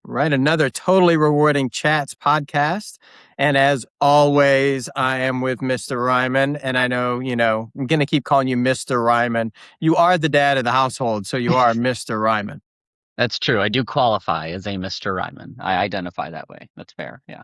Right. Another totally rewarding Chats podcast. And as always, I am with Mr. Reiman. And I know, I'm going to keep calling you Mr. Reiman. You are the dad of the household, so you are Mr. Reiman. That's true. I do qualify as a Mr. Reiman. I identify that way. That's fair. Yeah.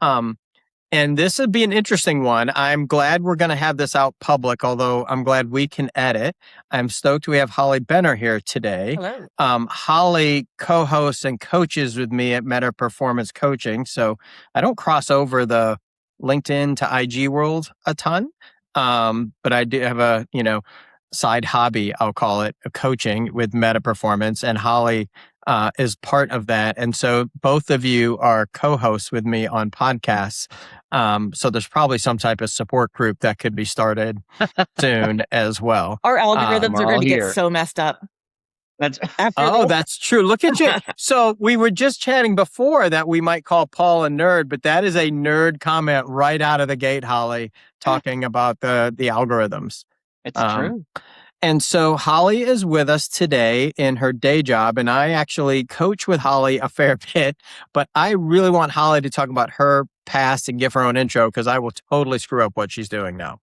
And this would be an interesting one. I'm glad we're going to have this out public, although I'm glad we can edit. I'm stoked we have Holly Benner here today. Hello. Holly co-hosts and coaches with me at Meta Performance Coaching. So I don't cross over the LinkedIn to IG world a ton. But I do have a, side hobby, I'll call it, coaching with Meta Performance. And Holly is part of that. And so both of you are co-hosts with me on podcasts. So there's probably some type of support group that could be started soon as well. Our algorithms are going to get so messed up. That's true. Look at you. So we were just chatting before that we might call Paul a nerd, but that is a nerd comment right out of the gate, Holly, talking about the algorithms. It's true. And so Holly is with us today in her day job, and I actually coach with Holly a fair bit, but I really want Holly to talk about her past and give her own intro because I will totally screw up what she's doing now.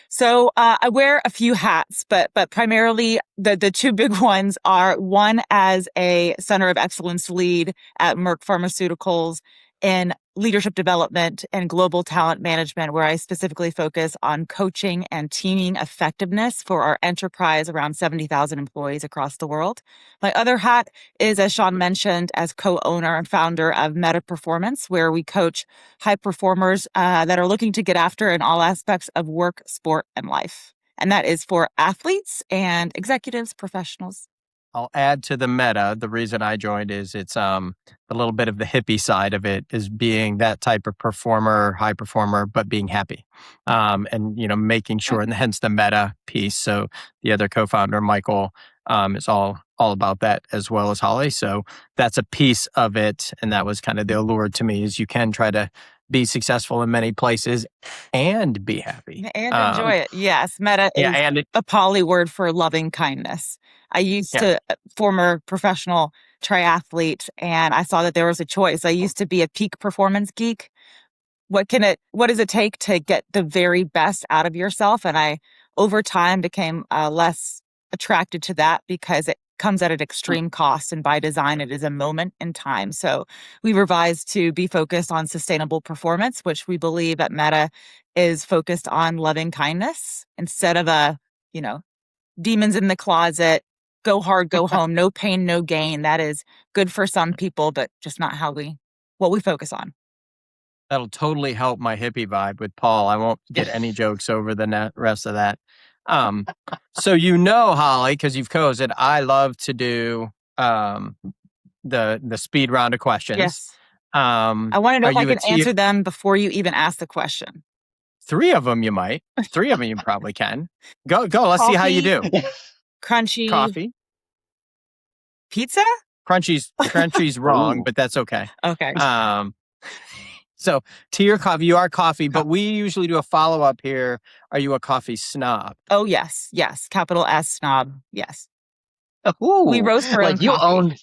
So I wear a few hats, but primarily the two big ones are one as a Center of Excellence lead at Merck Pharmaceuticals in leadership development and global talent management, where I specifically focus on coaching and teaming effectiveness for our enterprise, around 70,000 employees across the world. My other hat is, as Sean mentioned, as co-owner and founder of Meta Performance, where we coach high performers that are looking to get after in all aspects of work, sport, and life. And that is for athletes and executives, professionals. I'll add to the meta. The reason I joined is it's a little bit of the hippie side of it is being that type of performer, high performer, but being happy, and making sure, and hence the meta piece. So the other co-founder, Michael, is all about that as well as Holly. So that's a piece of it, and that was kind of the allure to me is you can try to be successful in many places and be happy and enjoy it. Yes, meta is a Pali word for loving kindness. I used to former professional triathlete, and I saw that there was a choice. I used to be a peak performance geek. What does it take to get the very best out of yourself? And I, over time, became less attracted to that because it comes at an extreme cost, and by design, it is a moment in time. So we revised to be focused on sustainable performance, which we believe at Meta is focused on loving kindness instead of demons in the closet, go hard, go home, no pain, no gain. That is good for some people, but just not what we focus on. That'll totally help my hippie vibe with Paul. I won't get any jokes over the rest of that. So Holly, because you've co-hosted, I love to do the speed round of questions. Yes. I want to know if I can answer them before you even ask the question. 3 of them you might. 3 of them you probably can. Go. Let's see how you do. Crunchy. Coffee. Pizza? Crunchy's wrong, but that's okay. Okay. So tea or coffee, you are coffee, but we usually do a follow-up here. Are you a coffee snob? Oh, yes. Capital S snob. Yes. Ooh, we roast our own coffee.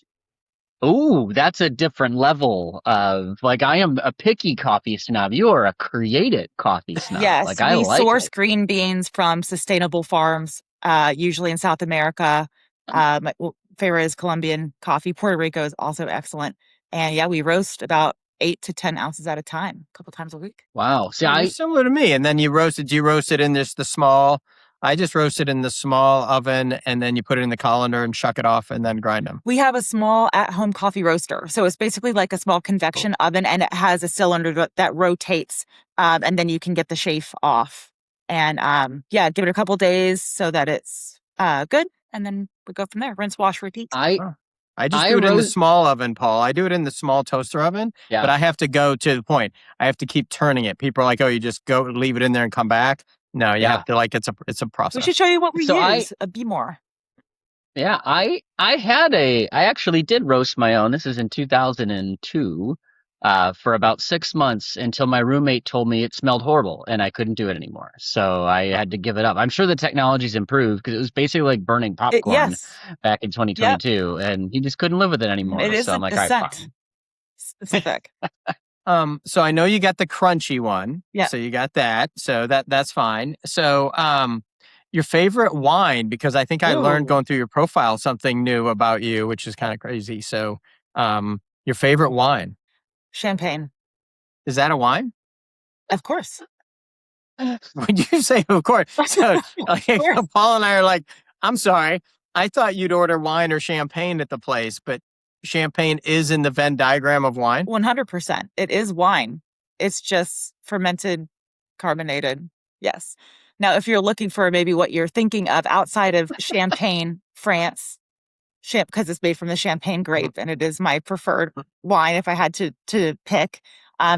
Ooh, that's a different level of, I am a picky coffee snob. You are a creative coffee snob. Yes, we source green beans from sustainable farms, usually in South America. My favorite is Colombian coffee. Puerto Rico is also excellent. And we roast about 8 to 10 ounces at a time, a couple times a week. Wow. See, similar to me. And then you roast it in the small. I just roast it in the small oven, and then you put it in the colander and shuck it off and then grind them. We have a small at-home coffee roaster. So it's basically like a small convection oven, and it has a cylinder that rotates, and then you can get the chafe off. And give it a couple days so that it's good, and then we go from there. Rinse, wash, repeat. I just do it in the small oven, Paul. I do it in the small toaster oven, but I have to go to the point. I have to keep turning it. People are like, oh, you just go leave it in there and come back. No, you have to it's a process. We should show you what we use. Be more. Yeah, I actually did roast my own. This is in 2002 for about 6 months until my roommate told me it smelled horrible and I couldn't do it anymore. So I had to give it up. I'm sure the technology's improved because it was basically like burning popcorn back in 2022 and you just couldn't live with it anymore. It is so I'm like, all right, fine. specific. So I know you got the crunchy one. Yeah. So you got that. So that's fine. So your favorite wine, because I think I learned going through your profile something new about you, which is kind of crazy. So your favorite wine. Champagne. Is that a wine? Of course. Would you say of course? So Paul and I are like, I'm sorry. I thought you'd order wine or champagne at the place, but champagne is in the Venn diagram of wine? 100%. It is wine. It's just fermented, carbonated. Yes. Now, if you're looking for maybe what you're thinking of outside of Champagne, France, because it's made from the Champagne grape, and it is my preferred wine if I had to pick,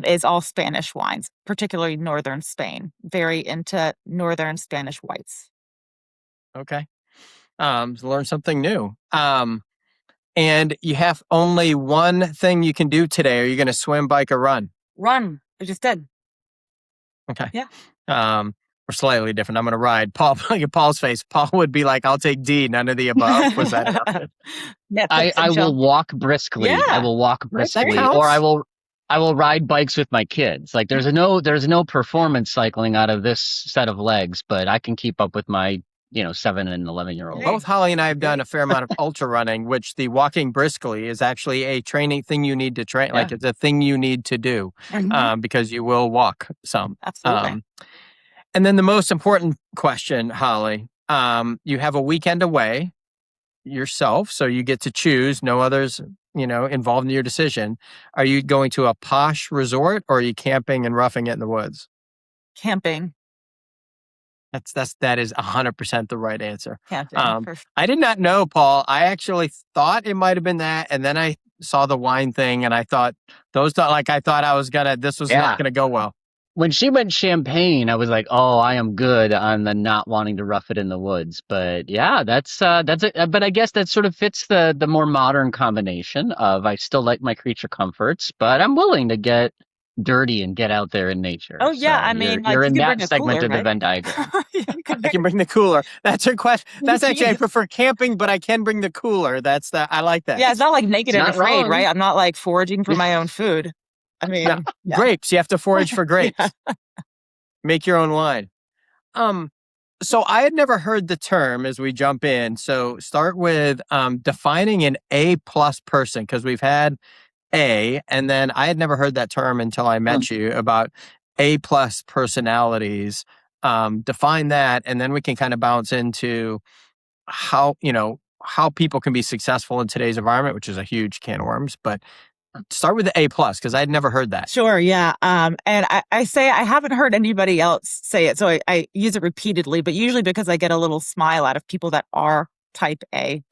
is all Spanish wines, particularly northern Spain. Very into northern Spanish whites. Okay. Learn something new. And you have only one thing you can do today. Are you going to swim, bike, or run? Run. I just did. Okay. Yeah. We're slightly different. I'm going to ride. Paul, look at Paul's face. Paul would be like, I'll take D, none of the above. Was that enough? I will walk briskly. Yeah. I will walk briskly, or I will ride bikes with my kids. Like there's no performance cycling out of this set of legs, but I can keep up with my 7 and 11-year-old. Both Holly and I have done a fair amount of ultra running, which the walking briskly is actually a training thing you need to train. Like it's a thing you need to do because you will walk some. Absolutely. And then the most important question, Holly, you have a weekend away yourself, so you get to choose, no others, involved in your decision. Are you going to a posh resort or are you camping and roughing it in the woods? Camping. That is 100% the right answer. Camping. I did not know, Paul. I actually thought it might have been that, and then I saw the wine thing, and I thought this was not gonna go well. When she went champagne, I was like, oh, I am good on the not wanting to rough it in the woods. But yeah, that's it. But I guess that sort of fits the more modern combination of I still like my creature comforts, but I'm willing to get dirty and get out there in nature. Oh yeah, so I mean, you're in that cooler, segment of the right? Venn diagram. I can bring the cooler. That's her question. That's actually I prefer camping, but I can bring the cooler. I like that. Yeah, it's not like naked and afraid, wrong. right? I'm not like foraging for my own food. I mean, grapes. You have to forage for grapes. Make your own wine. So I had never heard the term as we jump in. So start with defining an A+ person, because we've had A, and then I had never heard that term until I met you about A+ personalities. Define that, and then we can kind of bounce into how people can be successful in today's environment, which is a huge can of worms. But start with the A+, because I'd never heard that. Sure, yeah. And I say I haven't heard anybody else say it, so I use it repeatedly, but usually because I get a little smile out of people that are type A+.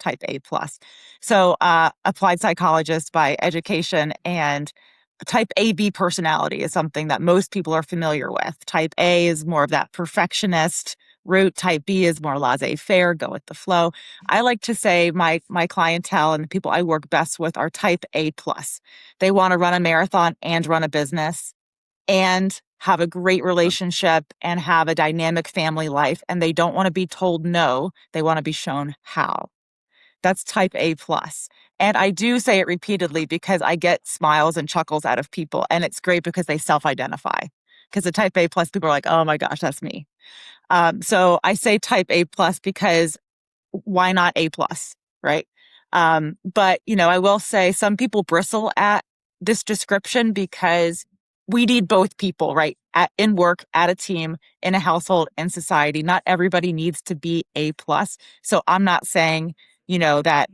So applied psychologist by education, and type AB personality is something that most people are familiar with. Type A is more of that perfectionist route. Type B is more laissez-faire, go with the flow. I like to say my clientele and the people I work best with are type A+. They want to run a marathon and run a business and have a great relationship and have a dynamic family life. And they don't want to be told no. They want to be shown how. That's type A+. And I do say it repeatedly because I get smiles and chuckles out of people. And it's great because they self-identify. Because the type A+ people are like, oh my gosh, that's me. So I say type A+ because why not A+, right? But, I will say some people bristle at this description because we need both people, right? In work, at a team, in a household, in society. Not everybody needs to be A+. So I'm not saying, that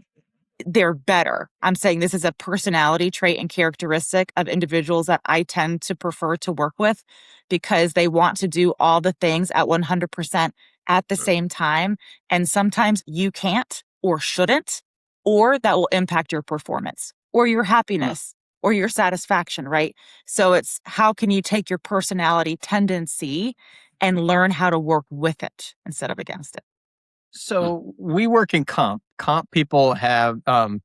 they're better. I'm saying this is a personality trait and characteristic of individuals that I tend to prefer to work with because they want to do all the things at 100% at the same time. And sometimes you can't or shouldn't, or that will impact your performance or your happiness or your satisfaction, right? So it's how can you take your personality tendency and learn how to work with it instead of against it? So we work in comp. Comp people have, I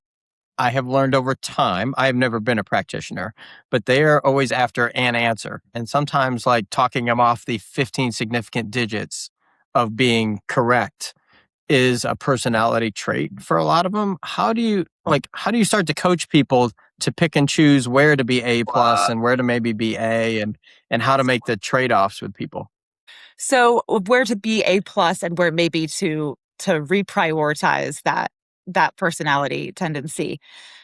have learned over time, I have never been a practitioner, but they are always after an answer. And sometimes like talking them off the 15 significant digits of being correct is a personality trait for a lot of them. How do you start to coach people to pick and choose where to be A plus and where to maybe be A, and how to make the trade-offs with people? So where to be A plus and where maybe to reprioritize that personality tendency.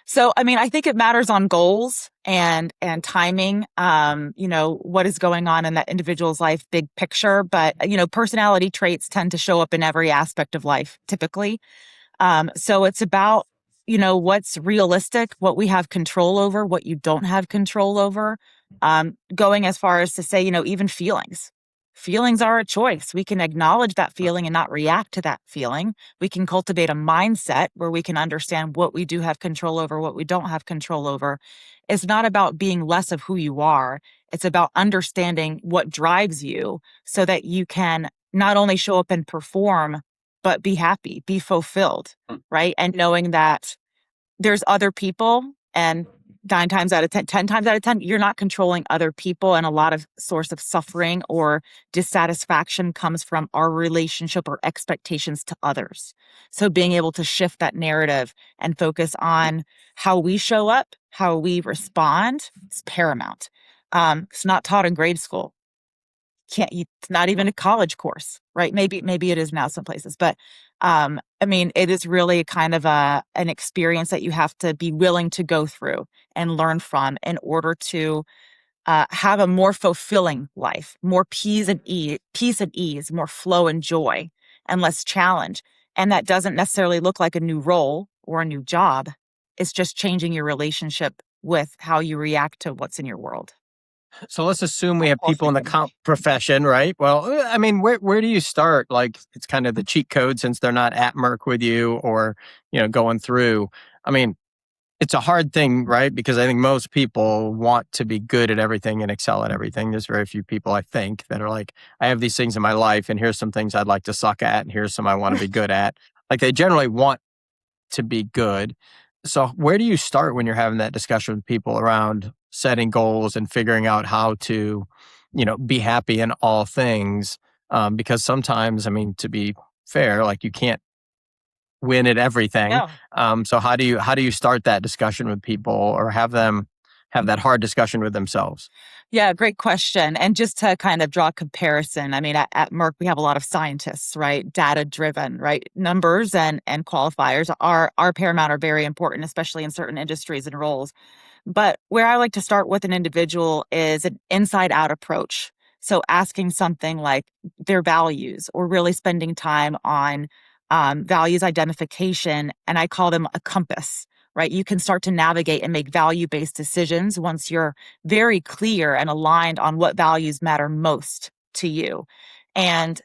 So, I mean, I think it matters on goals and timing, what is going on in that individual's life, big picture. But, personality traits tend to show up in every aspect of life, typically. So it's about, what's realistic, what we have control over, what you don't have control over. Going as far as to say, even feelings. Feelings are a choice. We can acknowledge that feeling and not react to that feeling. We can cultivate a mindset where we can understand what we do have control over, what we don't have control over. It's not about being less of who you are. It's about understanding what drives you so that you can not only show up and perform, but be happy, be fulfilled, right? And knowing that there's other people, and 9 times out of 10, 10 times out of 10, you're not controlling other people. And a lot of source of suffering or dissatisfaction comes from our relationship or expectations to others. So being able to shift that narrative and focus on how we show up, how we respond is paramount. It's not taught in grade school. It's not even a college course, right? Maybe it is now some places, but it is really kind of an experience that you have to be willing to go through and learn from in order to have a more fulfilling life, more peace and ease, more flow and joy, and less challenge. And that doesn't necessarily look like a new role or a new job. It's just changing your relationship with how you react to what's in your world. So let's assume we have people in the comp profession, right? Well, I mean, where do you start? Like, it's kind of the cheat code since they're not at Merck with you or, going through. I mean, it's a hard thing, right? Because I think most people want to be good at everything and excel at everything. There's very few people, I think, that are like, I have these things in my life and here's some things I'd like to suck at and here's some I want to be good at. Like, they generally want to be good. So where do you start when you're having that discussion with people around setting goals and figuring out how to, be happy in all things? Because sometimes, I mean, to be fair, like you can't win at everything. No. So how do you start that discussion with people or have them have that hard discussion with themselves? Yeah, great question. And just to kind of draw a comparison, I mean, at Merck, we have a lot of scientists, right? Data driven, right? Numbers and qualifiers are paramount, are very important, especially in certain industries and roles. But where I like to start with an individual is an inside out approach. So asking something like their values or really spending time on values identification. And I call them a compass, right? You can start to navigate and make value-based decisions once you're very clear and aligned on what values matter most to you. And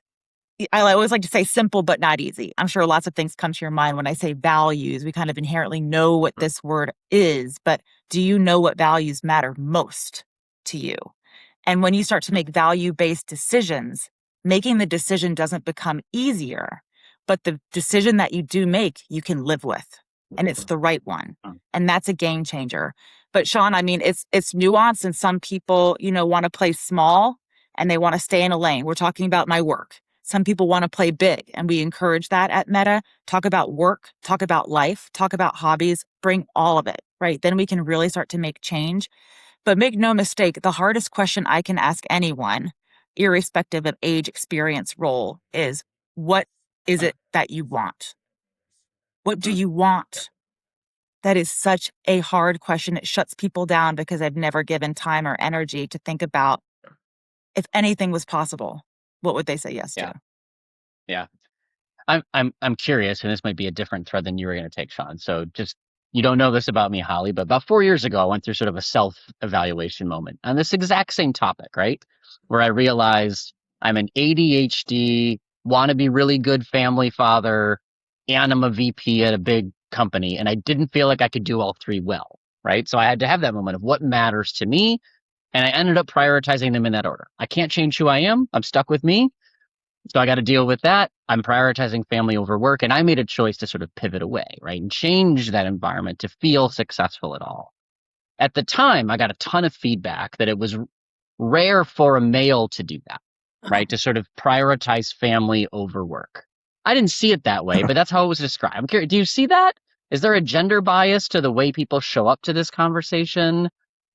I always like to say simple, but not easy. I'm sure lots of things come to your mind when I say values. We kind of inherently know what this word is, but do you know what values matter most to you? And when you start to make value-based decisions, making the decision doesn't become easier, but the decision that you do make, you can live with, and it's the right one. And that's a game changer. But Sean, I mean, it's nuanced, and some people, want to play small and they want to stay in a lane. We're talking about my work. Some people want to play big, and we encourage that at Meta. Talk about work, talk about life, talk about hobbies, bring all of it, right? Then we can really start to make change. But make no mistake, the hardest question I can ask anyone, irrespective of age, experience, role, is what is it that you want? What do you want? That is such a hard question. It shuts people down because I've never given time or energy to think about if anything was possible, what would they say yes to? Yeah. I'm curious, and this might be a different thread than you were going to take, Sean. So just, you don't know this about me, Holly, but about 4 years ago, I went through sort of a self-evaluation moment on this exact same topic, right? Where I realized I'm an ADHD, want to be really good family father, and I'm a VP at a big company, and I didn't feel like I could do all three well, right? So I had to have that moment of what matters to me, and I ended up prioritizing them in that order. I can't change who I am. I'm stuck with me. So I got to deal with that. I'm prioritizing family over work, and I made a choice to sort of pivot away, right? And change that environment to feel successful at all. At the time, I got a ton of feedback that it was rare for a male to do that, right? To sort of prioritize family over work. I didn't see it that way, but that's how it was described. I'm curious, do you see that? Is there a gender bias to the way people show up to this conversation?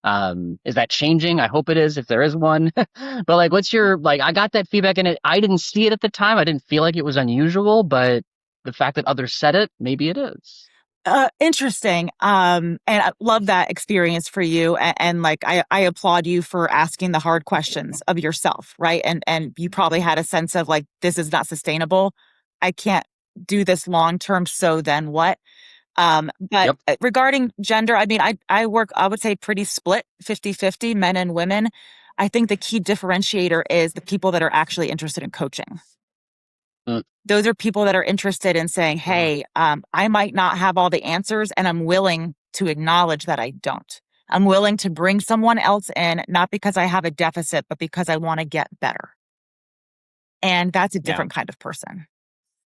Is that changing? I hope it is, if there is one. But like, what's your, like, I got that feedback and I didn't see it at the time. I didn't feel like it was unusual, but the fact that others said it, maybe it is. Interesting. And I love that experience for you. And like, I applaud you for asking the hard questions of yourself, right? And you probably had a sense of like, this is not sustainable. I can't do this long term. So then what? But regarding gender, I mean, I work, I would say pretty split 50-50 men and women. I think the key differentiator is the people that are actually interested in coaching. Those are people that are interested in saying, hey, I might not have all the answers and I'm willing to acknowledge that I don't. I'm willing to bring someone else in, not because I have a deficit, but because I want to get better. And that's a different kind of person.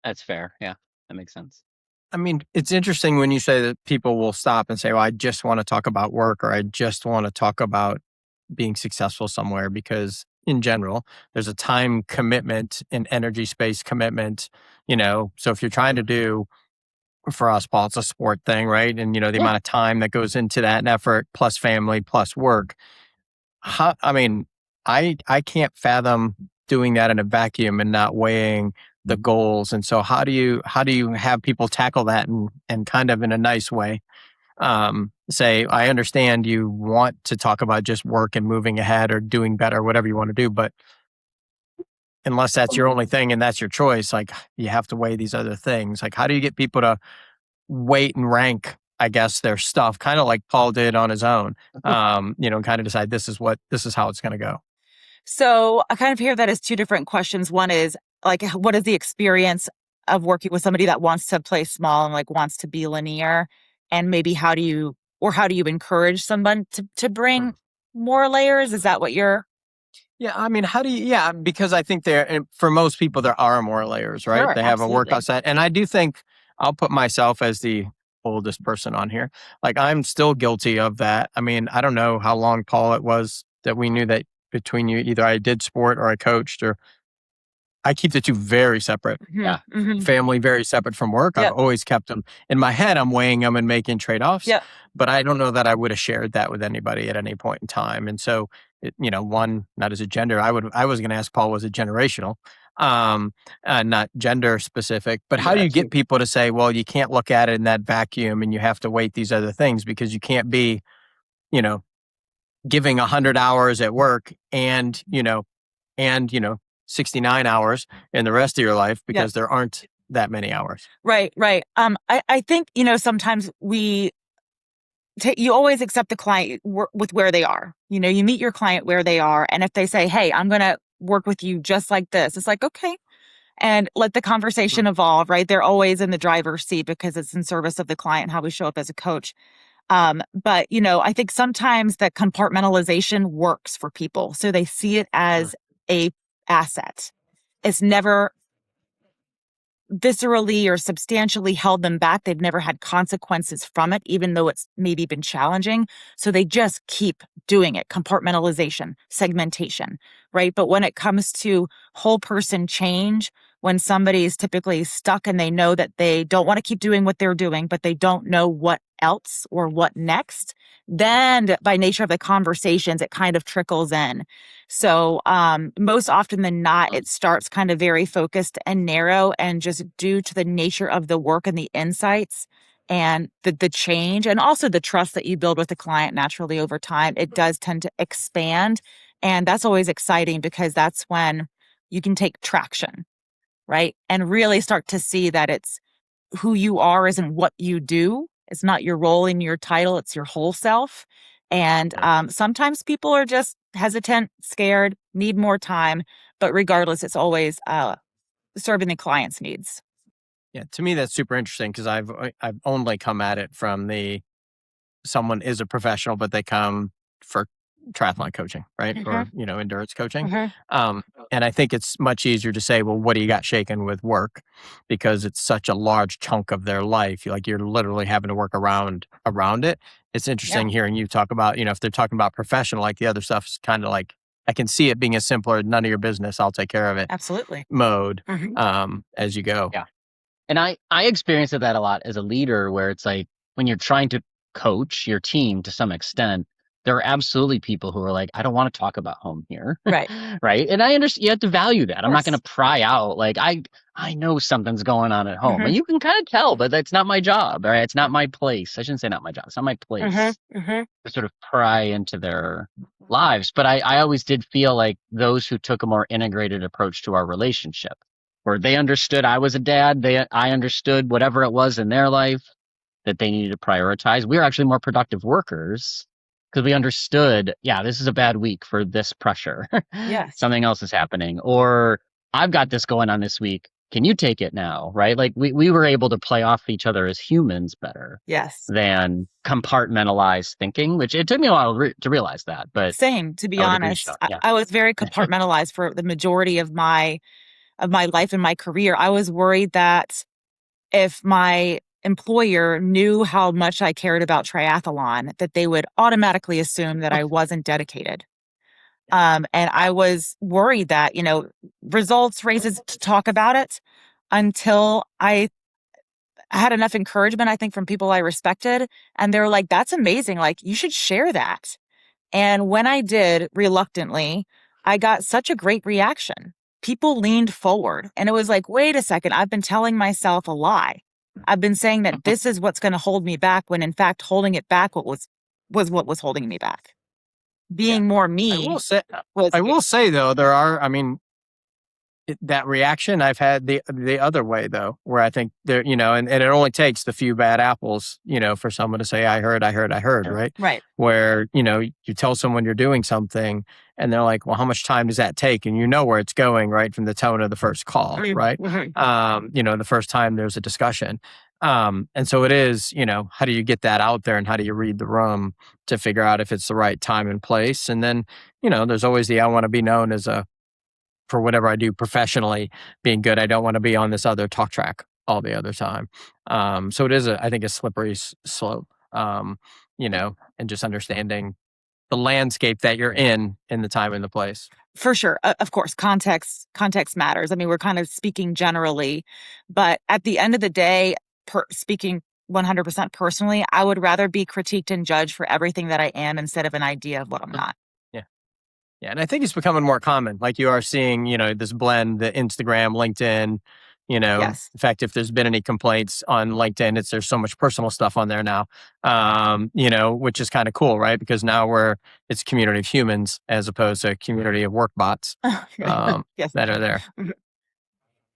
That's fair. Yeah, that makes sense. I mean, it's interesting when you say that people will stop and say, well, I just want to talk about work, or I just want to talk about being successful somewhere, because in general, there's a time commitment and energy space commitment, so if you're trying to do, for us, Paul, it's a sport thing, right? And, the amount of time that goes into that and effort plus family plus work. I mean, I can't fathom doing that in a vacuum and not weighing the goals. And so how do you have people tackle that and kind of in a nice way, say, I understand you want to talk about just work and moving ahead or doing better, whatever you want to do, but unless that's your only thing and that's your choice, like, you have to weigh these other things. Like, how do you get people to weight and rank, I guess, their stuff, kind of like Paul did on his own, kind of decide this is how it's going to go? So I kind of hear that as two different questions. One is like, what is the experience of working with somebody that wants to play small and like wants to be linear? And maybe how do you encourage someone to bring more layers? Is that what you're? Yeah, I mean, because I think for most people, there are more layers, right? Sure, they have absolutely. a workout set. And I do think I'll put myself as the oldest person on here. Like, I'm still guilty of that. I mean, I don't know how long, Paul, it was that we knew that between you, either I did sport or I coached, or I keep the two very separate. Yeah. Family very separate from work. I've always kept them in my head. I'm weighing them and making trade-offs. But I don't know that I would have shared that with anybody at any point in time. And so, one, not as a gender, I was going to ask Paul, was it generational? Not gender specific, but how do you get people to say, well, you can't look at it in that vacuum and you have to weight these other things, because you can't be, giving 100 hours at work and 69 hours in the rest of your life, because there aren't that many hours. Right. I think, sometimes you always accept the client with where they are. You meet your client where they are. And if they say, hey, I'm going to work with you just like this, it's like, okay. And let the conversation evolve, right? They're always in the driver's seat because it's in service of the client, how we show up as a coach. But, I think sometimes that compartmentalization works for people. So they see it as a asset. It's never viscerally or substantially held them back. They've never had consequences from it, even though it's maybe been challenging. So they just keep doing it. Compartmentalization, segmentation, right? But when it comes to whole person change, when somebody is typically stuck and they know that they don't want to keep doing what they're doing, but they don't know what else or what next, then by nature of the conversations, it kind of trickles in. So most often than not, it starts kind of very focused and narrow, and just due to the nature of the work and the insights and the change, and also the trust that you build with the client naturally over time, it does tend to expand. And that's always exciting, because that's when you can take traction, right? And really start to see that it's who you are isn't what you do. It's not your role in your title. It's your whole self. And sometimes people are just hesitant, scared, need more time. But regardless, it's always serving the client's needs. Yeah, to me, that's super interesting, because I've only come at it from someone is a professional, but they come for triathlon coaching, right? Or, endurance coaching. And I think it's much easier to say, well, what do you got shaken with work? Because it's such a large chunk of their life. You're literally having to work around it. It's interesting hearing you talk about, if they're talking about professional, like the other stuff is kind of like, I can see it being a simpler, none of your business, I'll take care of it. Absolutely. Mode, as you go. Yeah. And I experienced that a lot as a leader, where it's like when you're trying to coach your team to some extent, there are absolutely people who are like, I don't want to talk about home here. Right. Right. And I understand you have to value that. I'm not going Yes. to pry out like I know something's going on at home. Mhm. And you can kind of tell, but that's not my job. Right. It's not my place. I shouldn't say not my job. It's not my place to sort of pry into their lives. But I always did feel like those who took a more integrated approach to our relationship, where they understood I was a dad, I understood whatever it was in their life that they needed to prioritize. We were actually more productive workers because we understood, yeah, this is a bad week for this pressure. Yes. Something else is happening. Or I've got this going on this week. Can you take it now? Right? Like we were able to play off each other as humans better Yes. than compartmentalized thinking, which it took me a while to realize that. But Same, to be I would agree, honest. Sean. Yeah. I was very compartmentalized for the majority of my life and my career. I was worried that if my employer knew how much I cared about triathlon, that they would automatically assume that I wasn't dedicated. And I was worried that, results, raises, to talk about it until I had enough encouragement, I think, from people I respected. And they were like, that's amazing. Like, you should share that. And when I did, reluctantly, I got such a great reaction. People leaned forward and it was like, wait a second, I've been telling myself a lie. I've been saying that this is what's going to hold me back, when in fact holding it back was what was holding me back. Being more me was I will say though, there are, I mean, that reaction I've had the other way though, where I think there, and it only takes the few bad apples, for someone to say, I heard, right? right. Where, you tell someone you're doing something and they're like, well, how much time does that take? And you know where it's going, right? From the tone of the first call, right? The first time there's a discussion. And so it is, how do you get that out there and how do you read the room to figure out if it's the right time and place? And then, there's always I want to be known as for whatever I do professionally, being good. I don't want to be on this other talk track all the other time. So it is, I think, a slippery slope, and just understanding the landscape that you're in the time and the place. For sure. Of course, context matters. I mean, we're kind of speaking generally, but at the end of the day, speaking 100% personally, I would rather be critiqued and judged for everything that I am instead of an idea of what I'm not. Yeah, and I think it's becoming more common. Like you are seeing, this blend, the Instagram, LinkedIn, Yes. In fact, if there's been any complaints on LinkedIn, there's so much personal stuff on there now, which is kind of cool, right? Because now it's a community of humans as opposed to a community of work bots Yes. that are there.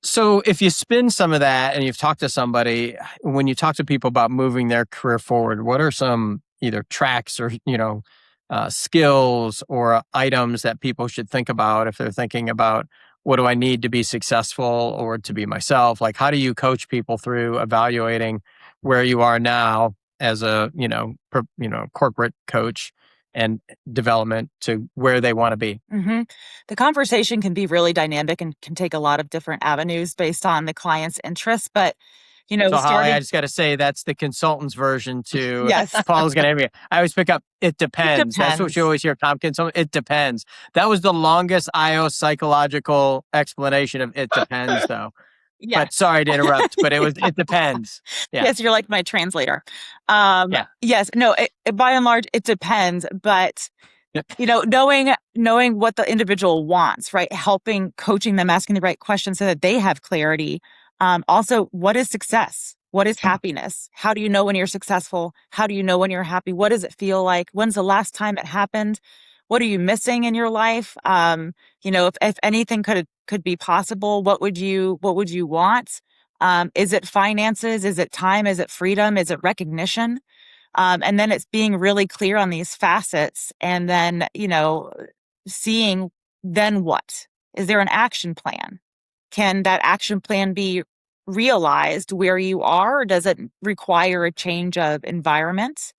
So if you spin some of that and you've talked to somebody, when you talk to people about moving their career forward, what are some either tracks or, skills or items that people should think about if they're thinking about what do I need to be successful or to be myself? Like, how do you coach people through evaluating where you are now as a, corporate coach and development to where they want to be? Mm-hmm. The conversation can be really dynamic and can take a lot of different avenues based on the client's interests. But, so Holly, I just got to say that's the consultant's version to yes. Paul's going to. I always pick up. It depends. That's what you always hear. Consultant. It depends. That was the longest IO psychological explanation of it depends, though. Yeah. But sorry to interrupt, but it depends. Yeah. Yes, you're like my translator. Yeah. Yes. No. By and large, it depends. But knowing what the individual wants, right? Coaching them, asking the right questions so that they have clarity. Also, what is success? What is happiness? How do you know when you're successful? How do you know when you're happy? What does it feel like? When's the last time it happened? What are you missing in your life? If anything could be possible, what would you want? Is it finances? Is it time? Is it freedom? Is it recognition? And then it's being really clear on these facets and then, seeing then what? Is there an action plan? Can that action plan be realized where you are? Or does it require a change of environment,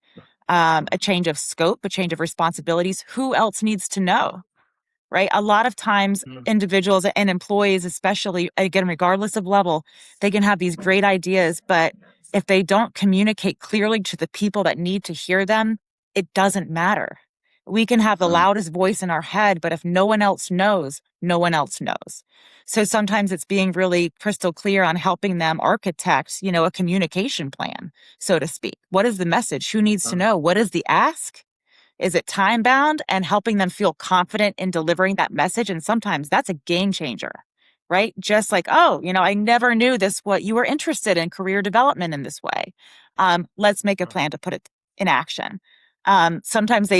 a change of scope, a change of responsibilities? Who else needs to know? Right? A lot of times individuals and employees, especially, again, regardless of level, they can have these great ideas, but if they don't communicate clearly to the people that need to hear them, it doesn't matter. We can have the loudest voice in our head, but if no one else knows, no one else knows. So sometimes it's being really crystal clear on helping them architect, a communication plan, so to speak. What is the message? Who needs to know? What is the ask? Is it time bound? And helping them feel confident in delivering that message. And sometimes that's a game changer, right? Just like, I never knew what you were interested in career development in this way. Let's make a plan to put it in action. Sometimes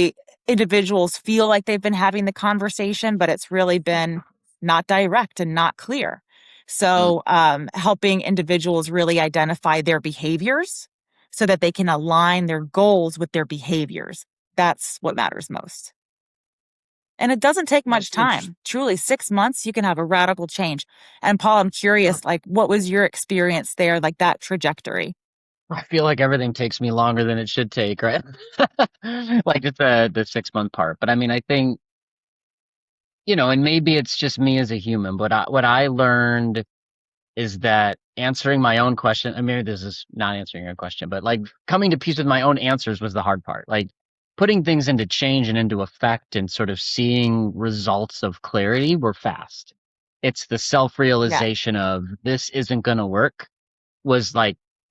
individuals feel like they've been having the conversation, but it's really been not direct and not clear. So helping individuals really identify their behaviors so that they can align their goals with their behaviors. That's what matters most. And it doesn't take much time. Truly, 6 months, you can have a radical change. And Paul, I'm curious, what was your experience there, that trajectory? I feel like everything takes me longer than it should take, right? Like it's the 6 month part. But I mean, I think, and maybe it's just me as a human, but what I learned is that answering my own question, I mean, this is not answering your question, but coming to peace with my own answers was the hard part. Putting things into change and into effect and sort of seeing results of clarity were fast. It's the self-realization of this isn't going to work was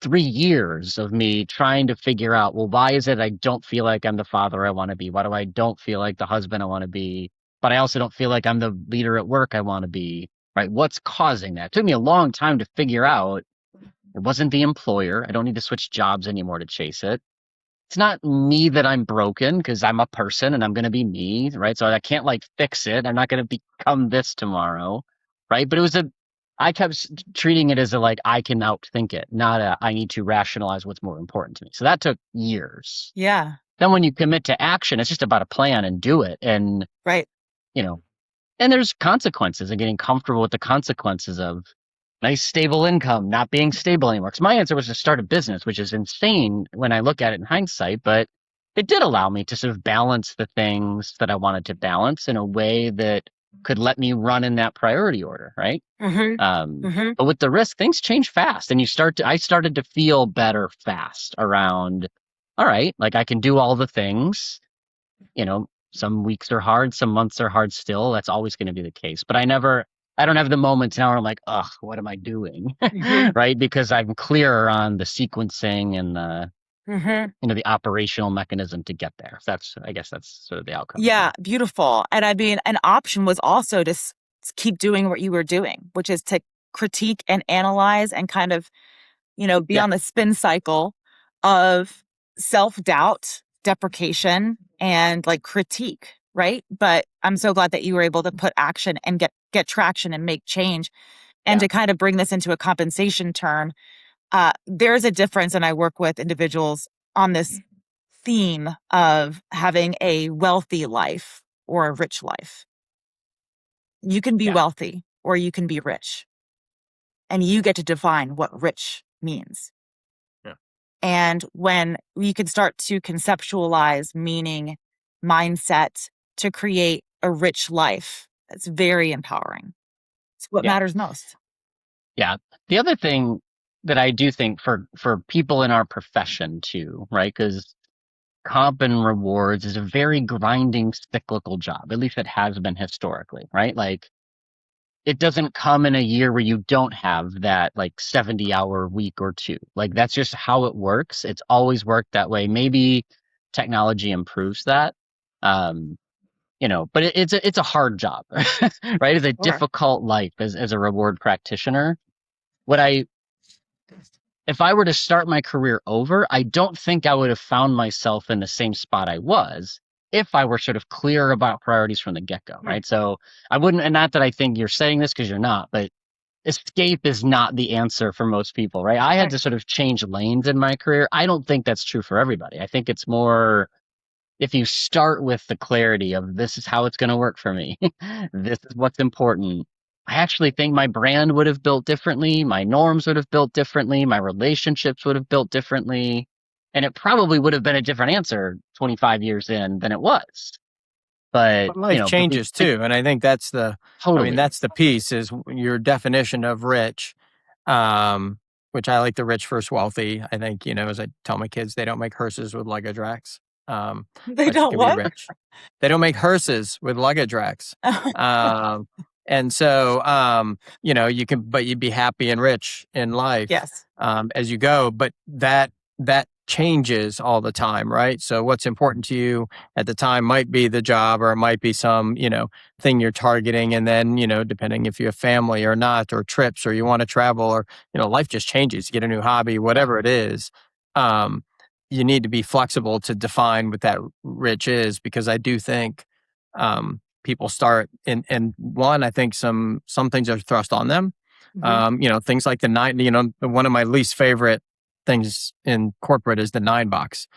3 years of me trying to figure out, well, why is it I don't feel like I'm the father I want to be? Why do I don't feel like the husband I want to be? But I also don't feel like I'm the leader at work I want to be, right? What's causing that? It took me a long time to figure out it wasn't the employer. I don't need to switch jobs anymore to chase it. It's not me that I'm broken because I'm a person and I'm going to be me, right? So I can't fix it. I'm not going to become this tomorrow, right? But I kept treating it as I can outthink it, not I need to rationalize what's more important to me. So that took years. Yeah. Then when you commit to action, it's just about a plan and do it. And, right. And there's consequences and getting comfortable with the consequences of nice stable income, not being stable anymore. Because my answer was to start a business, which is insane when I look at it in hindsight, but it did allow me to sort of balance the things that I wanted to balance in a way that could let me run in that priority order, right? But with the risk, things change fast, and I started to feel better fast around, all right, I can do all the things, some weeks are hard, some months are hard still. That's always going to be the case. But I don't have the moments now where I'm like, ugh, what am I doing? Right? Because I'm clearer on the sequencing and the operational mechanism to get there. So I guess that's sort of the outcome. Yeah, beautiful. And I mean, an option was also to keep doing what you were doing, which is to critique and analyze and kind of, be on the spin cycle of self-doubt, deprecation, and critique, right? But I'm so glad that you were able to put action and get traction and make change. And to kind of bring this into a compensation term, there's a difference, and I work with individuals on this theme of having a wealthy life or a rich life. You can be wealthy or you can be rich. And you get to define what rich means. And when you can start to conceptualize meaning, mindset to create a rich life, it's very empowering. It's what matters most. Yeah. The other thing that I do think for people in our profession too, right? Because comp and rewards is a very grinding, cyclical job. At least it has been historically, right? It doesn't come in a year where you don't have that 70-hour week or two. That's just how it works. It's always worked that way. Maybe technology improves that. But it's a hard job, right? It's a difficult life as a reward practitioner. If I were to start my career over, I don't think I would have found myself in the same spot I was if I were sort of clear about priorities from the get-go, right? So I wouldn't, and not that I think you're saying this because you're not, but escape is not the answer for most people, right? I had to sort of change lanes in my career. I don't think that's true for everybody. I think it's more if you start with the clarity of this is how it's going to work for me, this is what's important. I actually think my brand would have built differently. My norms would have built differently. My relationships would have built differently. And it probably would have been a different answer 25 years in than it was. But life changes too. And I think that's totally. That's the piece is your definition of rich, which I like the rich versus wealthy. I think, as I tell my kids, they don't make hearses with luggage racks. They but don't you can be what? rich. They don't make hearses with luggage racks. And so, you can, but you'd be happy and rich in life, Yes. as you go. But that changes all the time, right? So what's important to you at the time might be the job, or it might be some, thing you're targeting. And then, depending if you have family or not, or trips, or you want to travel, or, life just changes. You get a new hobby, whatever it is. You need to be flexible to define what that rich is, because I do think, people start and one, I think some things are thrust on them. Things like one of my least favorite things in corporate is the 9 box,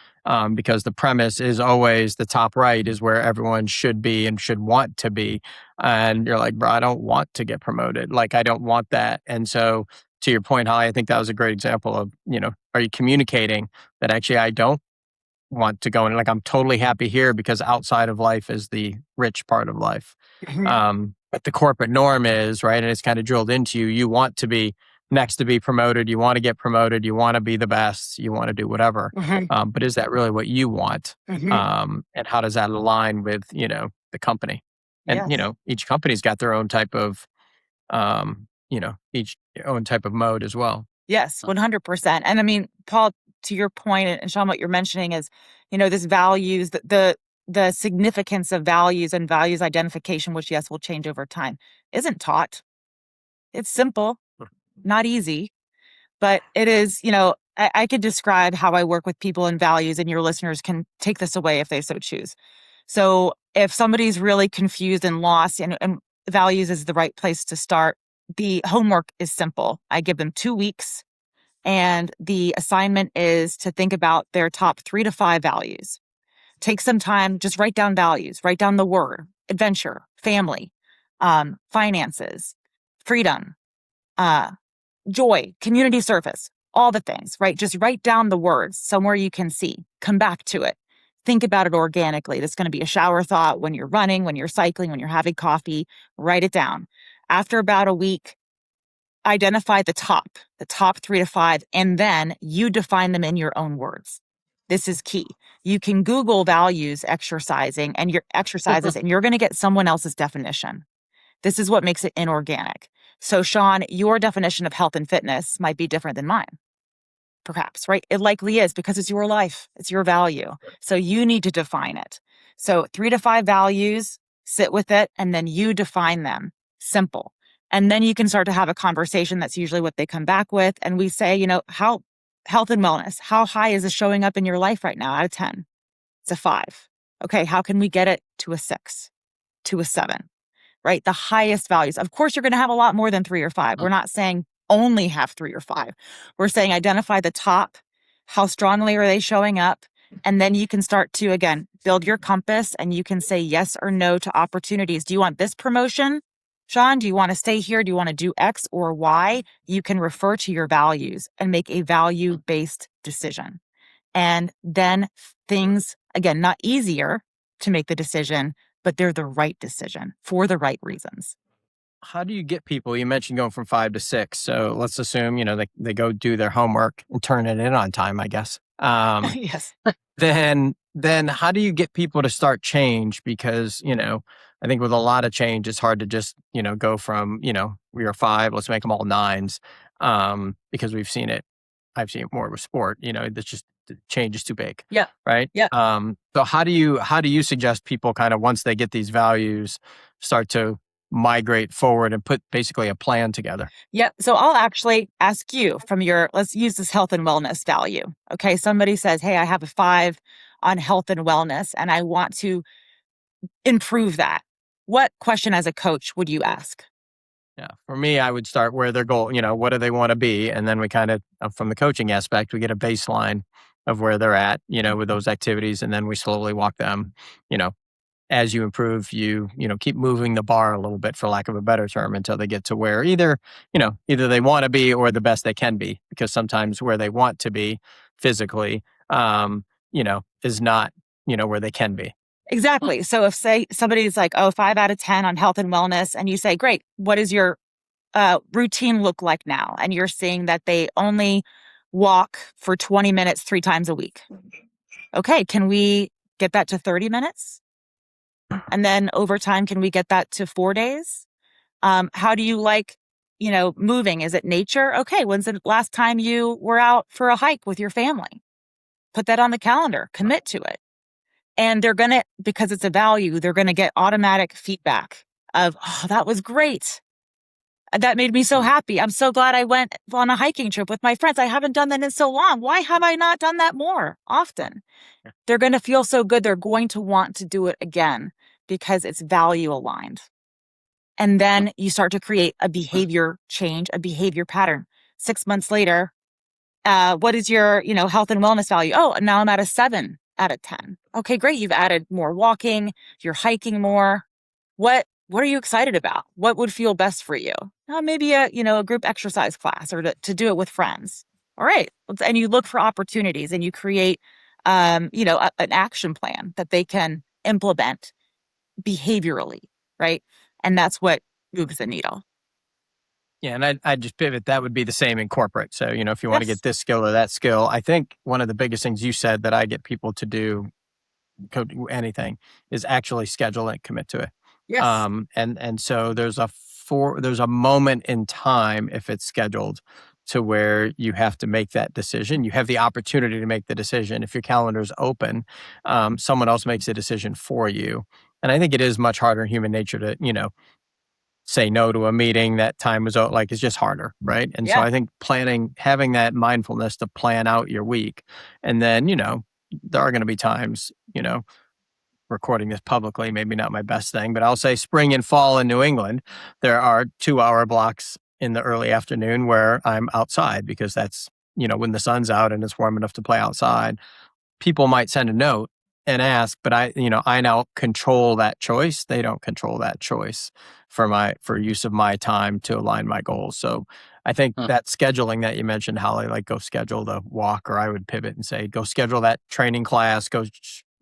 because the premise is always the top right is where everyone should be and should want to be. And you're like, bro, I don't want to get promoted. Like, I don't want that. And so, to your point, Holly, I think that was a great example of, are you communicating that actually I don't want to go in? Like, I'm totally happy here because outside of life is the rich part of life. But the corporate norm is, right, and it's kind of drilled into you. You want to be next to be promoted. You want to get promoted. You want to be the best. You want to do whatever. But is that really what you want? And how does that align with, the company? And, Yes. each company's got their own type of, each own type of mode as well. Yes, 100%. And I mean, Paul, to your point, and Sean, what you're mentioning is, this values, the significance of values and values identification, which, yes, will change over time, isn't taught. It's simple, not easy, but it is, I could describe how I work with people and values, and your listeners can take this away if they so choose. So if somebody's really confused and lost, and values is the right place to start, the homework is simple. I give them 2 weeks, and the assignment is to think about their top 3 to 5 values. Take some time, just write down values, write down the word: adventure, family, finances, freedom, joy, community service, all the things, right? Just write down the words somewhere you can see, come back to it. Think about it organically. That's going to be a shower thought when you're running, when you're cycling, when you're having coffee. Write it down. After about a week, identify the top 3 to 5, and then you define them in your own words. This is key. You can Google values exercising and your exercises, and you're going to get someone else's definition. This is what makes it inorganic. So, Sean, your definition of health and fitness might be different than mine, perhaps, right? It likely is, because it's your life, it's your value. So you need to define it. So 3 to 5 values, sit with it, and then you define them. Simple. And then you can start to have a conversation. That's usually what they come back with. And we say, how health and wellness, how high is it showing up in your life right now out of 10? It's a 5. Okay, how can we get it to a 6, to a 7, right? The highest values. Of course, you're going to have a lot more than 3 or 5. We're not saying only have 3 or 5. We're saying identify the top, how strongly are they showing up? And then you can start to, again, build your compass, and you can say yes or no to opportunities. Do you want this promotion, Sean? Do you want to stay here? Do you want to do X or Y? You can refer to your values and make a value-based decision. And then things, again, not easier to make the decision, but they're the right decision for the right reasons. How do you get people? You mentioned going from 5 to 6. So let's assume, they go do their homework and turn it in on time, I guess. Yes. Then how do you get people to start change? Because, I think with a lot of change, it's hard to just, go from, we are 5, let's make them all 9s. Because we've seen it. I've seen it more with sport, that's just, the change is too big. Yeah. Right. Yeah. So how do you suggest people kind of, once they get these values, start to migrate forward and put basically a plan together? Yeah. So I'll actually ask you from let's use this health and wellness value. Okay. Somebody says, hey, I have a 5 on health and wellness, and I want to improve that. What question as a coach would you ask? Yeah. For me, I would start where their goal, what do they want to be? And then we kind of, from the coaching aspect, we get a baseline of where they're at, with those activities. And then we slowly walk them, as you improve, you keep moving the bar a little bit, for lack of a better term, until they get to where either they want to be or the best they can be. Because sometimes where they want to be physically, is not, where they can be. Exactly. So if, say, somebody's like, 5 out of 10 on health and wellness, and you say, great, what does your routine look like now? And you're seeing that they only walk for 20 minutes 3 times a week. Okay, can we get that to 30 minutes? And then over time, can we get that to 4 days? How do you like, moving? Is it nature? Okay. When's the last time you were out for a hike with your family? Put that on the calendar, commit to it. And they're going to, because it's a value, they're going to get automatic feedback of, oh, that was great. That made me so happy. I'm so glad I went on a hiking trip with my friends. I haven't done that in so long. Why have I not done that more often? They're going to feel so good. They're going to want to do it again because it's value aligned. And then you start to create a behavior change, a behavior pattern. 6 months later, what is your, health and wellness value? Oh, now I'm at a 7 out of 10. Okay, great. You've added more walking. You're hiking more. What are you excited about? What would feel best for you? Maybe a group exercise class or to do it with friends. All right. And you look for opportunities and you create, an action plan that they can implement behaviorally, right? And that's what moves the needle. Yeah, and I'd just pivot. That would be the same in corporate. So, if you want to get this skill or that skill, I think one of the biggest things you said that I get people to do anything is actually schedule and commit to it. Yes. And so there's a moment in time, if it's scheduled, to where you have to make that decision. You have the opportunity to make the decision. If your calendar's open, someone else makes a decision for you. And I think it is much harder in human nature to, say no to a meeting that time was out, it's just harder, right? And so I think having that mindfulness to plan out your week, and then, there are going to be times, recording this publicly, maybe not my best thing, but I'll say spring and fall in New England, there are 2-hour blocks in the early afternoon where I'm outside because that's, when the sun's out and it's warm enough to play outside. People might send a note and ask, but I now control that choice. They don't control that choice for use of my time to align my goals. So I think that scheduling that you mentioned, Holly, go schedule the walk, or I would pivot and say, go schedule that training class, go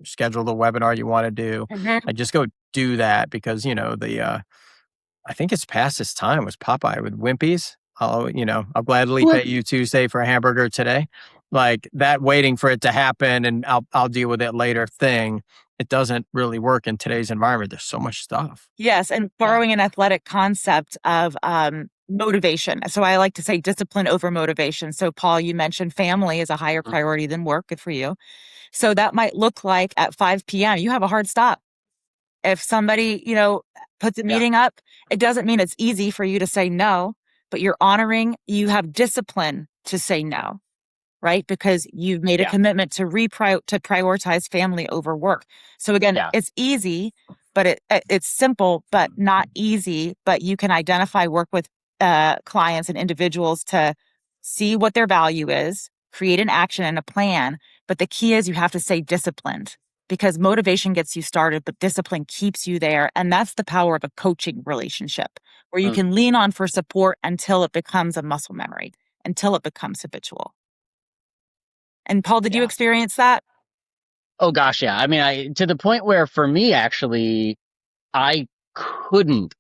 schedule the webinar you want to do. I just go do that because, I think it's past its time was Popeye with Wimpy's. I'll gladly pay you Tuesday for a hamburger today. That waiting for it to happen and I'll deal with it later thing. It doesn't really work in today's environment. There's so much stuff. Yes. And borrowing an athletic concept of motivation. So I like to say discipline over motivation. So Paul, you mentioned family is a higher priority than work. Good for you. So that might look like at 5 p.m. you have a hard stop. If somebody, puts a meeting up, it doesn't mean it's easy for you to say no, but you have discipline to say no, right? Because you've made a commitment to prioritize family over work. So again, it's easy, but it's simple, but not easy. But you can identify, work with clients and individuals to see what their value is, create an action and a plan. But the key is you have to stay disciplined, because motivation gets you started, but discipline keeps you there. And that's the power of a coaching relationship where you can lean on for support until it becomes a muscle memory, until it becomes habitual. And Paul, did you experience that? Oh gosh, yeah. I mean, to the point where for me, actually, I couldn't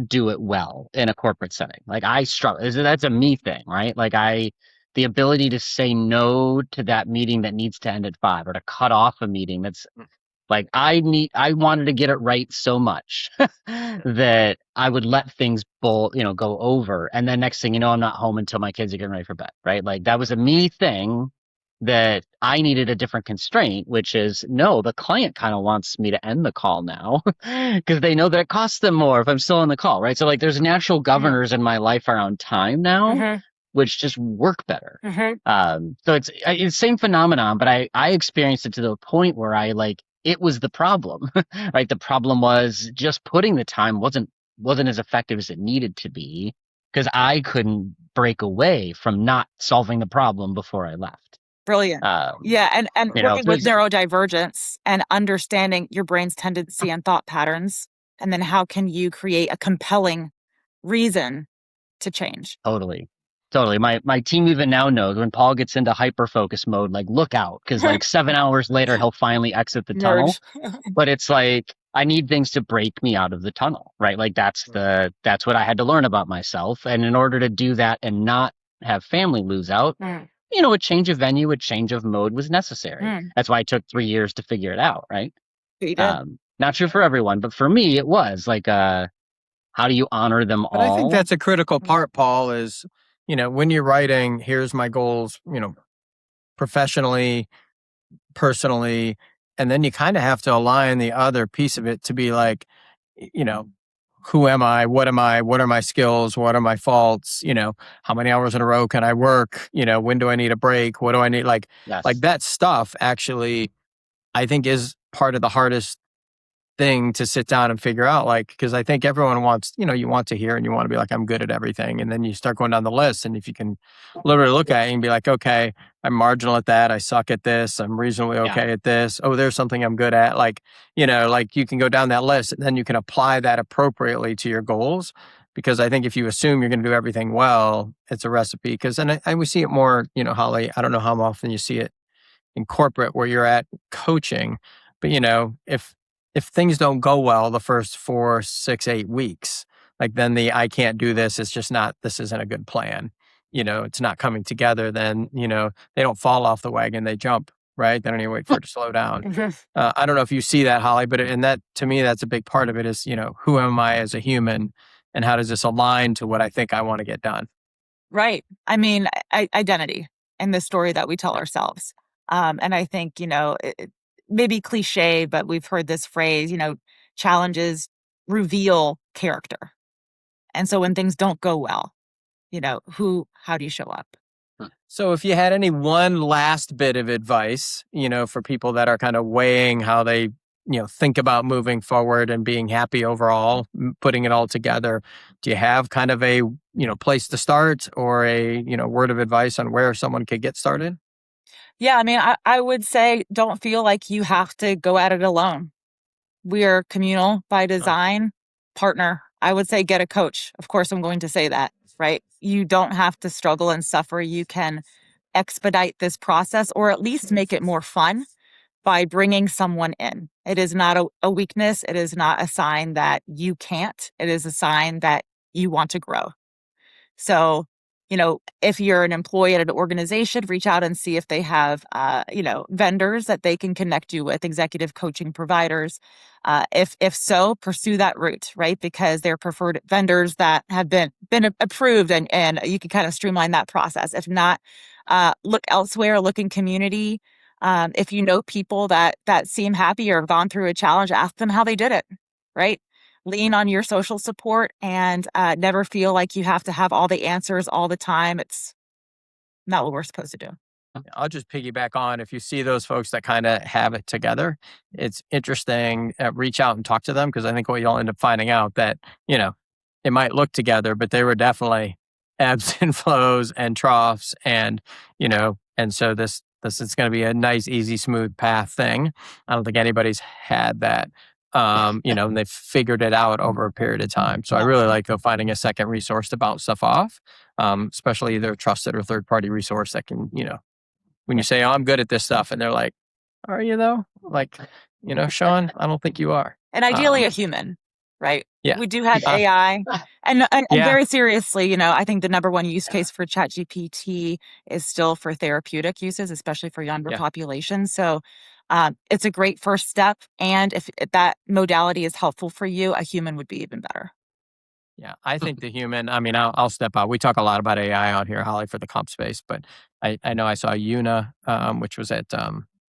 do it well in a corporate setting. I struggle. That's a me thing, right? The ability to say no to that meeting that needs to end at 5, or to cut off a meeting that's I wanted to get it right so much that I would let things go over. And then next thing you know, I'm not home until my kids are getting ready for bed, right? That was a me thing that I needed a different constraint, which is no, the client kind of wants me to end the call now because they know that it costs them more if I'm still on the call, right? So there's natural governors in my life around time now, which just work better. So it's the same phenomenon, but I experienced it to the point where it was the problem, right? The problem was just putting the time wasn't as effective as it needed to be because I couldn't break away from not solving the problem before I left. Brilliant. And working with neurodivergence and understanding your brain's tendency and thought patterns, and then how can you create a compelling reason to change? Totally. My team even now knows when Paul gets into hyper focus mode, look out, because 7 hours later he'll finally exit the tunnel. But it's I need things to break me out of the tunnel, right? That's what I had to learn about myself. And in order to do that and not have family lose out, a change of venue, a change of mode was necessary. That's why it took 3 years to figure it out, right? You did. Not true for everyone, but for me, it was like, how do you honor them But all? I think that's a critical part, Paul, is, when you're writing, here's my goals, professionally, personally, and then you kind of have to align the other piece of it to be like, who am I? What am I? What are my skills? What are my faults? How many hours in a row can I work? When do I need a break? What do I need? Like that stuff actually, I think, is part of the hardest thing to sit down and figure out, because I think everyone wants, you want to hear and you want to be like, I'm good at everything. And then you start going down the list. And if you can literally look at it and be like, okay, I'm marginal at that. I suck at this. I'm reasonably okay at this. Oh, there's something I'm good at. You can go down that list and then you can apply that appropriately to your goals. Because I think if you assume you're going to do everything well, it's a recipe. Because, and we see it more, Holly, I don't know how often you see it in corporate where you're at coaching, but if things don't go well the first 4, 6, 8 weeks, then I can't do this. It's just not, this isn't a good plan. It's not coming together. Then, they don't fall off the wagon, they jump, right? They don't even wait for it to slow down. I don't know if you see that, Holly, but that, to me, that's a big part of it is, who am I as a human and how does this align to what I think I want to get done? Right. I mean, identity and the story that we tell ourselves. And I think, it maybe cliche, but we've heard this phrase, challenges reveal character. And so when things don't go well, how do you show up? So if you had any one last bit of advice, for people that are kind of weighing how they, think about moving forward and being happy overall, putting it all together, do you have kind of a, place to start or a, word of advice on where someone could get started? Yeah, I mean, I would say don't feel like you have to go at it alone. We are communal by design. Partner. I would say get a coach. Of course, I'm going to say that, right? You don't have to struggle and suffer. You can expedite this process or at least make it more fun by bringing someone in. It is not a weakness. It is not a sign that you can't. It is a sign that you want to grow. So, if you're an employee at an organization, reach out and see if they have, vendors that they can connect you with, executive coaching providers. If so, pursue that route, right? Because they're preferred vendors that have been approved and you can kind of streamline that process. If not, look elsewhere, look in community. If you know people that seem happy or have gone through a challenge, ask them how they did it, right? Lean on your social support and never feel like you have to have all the answers all the time. It's not what we're supposed to do. I'll just piggyback on, if you see those folks that kind of have it together, it's interesting, reach out and talk to them, because I think what you'll end up finding out that, it might look together, but they were definitely ebbs and flows and troughs and, and so this is going to be a nice, easy, smooth path thing. I don't think anybody's had that. And they've figured it out over a period of time. So I really like finding a second resource to bounce stuff off, especially either a trusted or third-party resource that can, when you say, oh, I'm good at this stuff, and they're like, are you though? Sean, I don't think you are. And ideally a human, right? Yeah. We do have AI. And very seriously, I think the number one use case for ChatGPT is still for therapeutic uses, especially for younger populations. So it's a great first step. And if that modality is helpful for you, a human would be even better. Yeah, I think the human, I'll step out. We talk a lot about AI out here, Holly, for the comp space, but I know I saw Una, which was at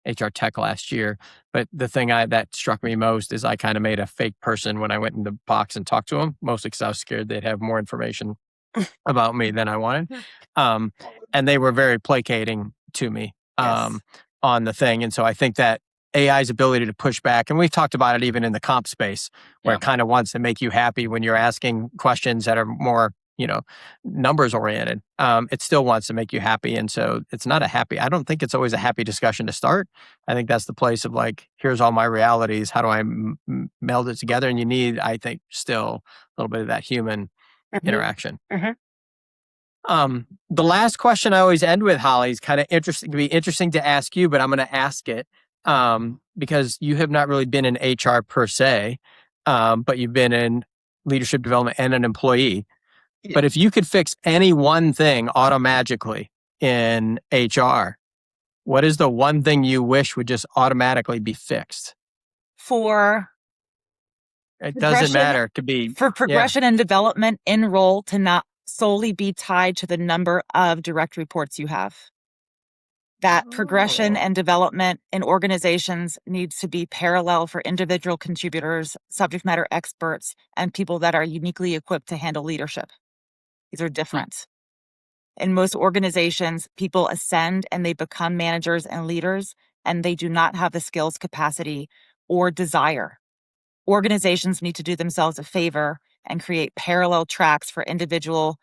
HR Tech last year. But the thing that struck me most is I kind of made a fake person when I went in the box and talked to them, mostly because I was scared they'd have more information about me than I wanted. And they were very placating to me on the thing. And so I think that AI's ability to push back, and we've talked about it even in the comp space, where it kind of wants to make you happy when you're asking questions that are more, numbers oriented. It still wants to make you happy. And so it's not I don't think it's always a happy discussion to start. I think that's the place of here's all my realities. How do I meld it together? And you need, I think, still a little bit of that human interaction. The last question I always end with, Holly, is kind of interesting to ask you, but I'm going to ask it because you have not really been in HR per se, but you've been in leadership development and an employee. Yeah. But if you could fix any one thing automagically in HR, what is the one thing you wish would just automatically be fixed? It doesn't matter. It could be for progression and development in role to not solely be tied to the number of direct reports you have. That progression and development in organizations needs to be parallel for individual contributors, subject matter experts, and people that are uniquely equipped to handle leadership. These are different. In most organizations, people ascend and they become managers and leaders, and they do not have the skills, capacity, or desire. Organizations need to do themselves a favor and create parallel tracks for individuals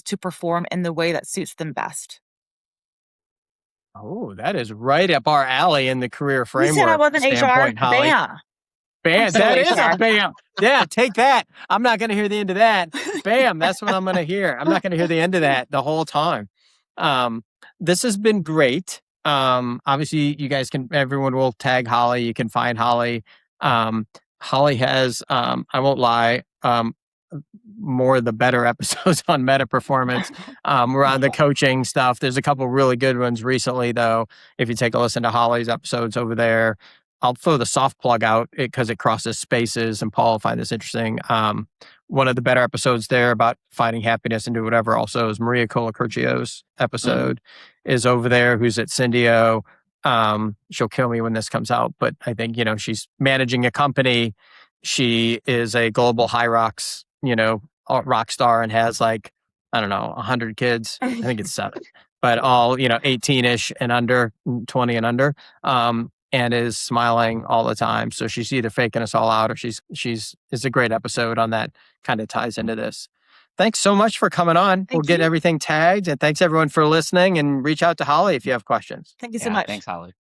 to perform in the way that suits them best. Oh, that is right up our alley in the career framework. You said I wasn't standpoint, HR? Holly. Bam. That is a bam. Yeah, take that. I'm not going to hear the end of that. Bam. That's what I'm going to hear. I'm not going to hear the end of that the whole time. This has been great. Obviously, you guys everyone will tag Holly. You can find Holly. Holly has, I won't lie, more of the better episodes on meta performance around the coaching stuff. There's a couple really good ones recently, though. If you take a listen to Holly's episodes over there, I'll throw the soft plug out because it crosses spaces, and Paul will find this interesting. One of the better episodes there about finding happiness and do whatever also is Maria Colacurcio's episode is over there, who's at Syndio. She'll kill me when this comes out, but I think, she's managing a company. She is a global high rocks, rock star and has 100 kids. I think it's 7, but all, 18-ish and under, 20 and under, and is smiling all the time. So she's either faking us all out or it's a great episode on that, kind of ties into this. Thanks so much for coming on. We'll get everything tagged, and thanks everyone for listening, and reach out to Holly if you have questions. Thank you so much. Thanks, Holly.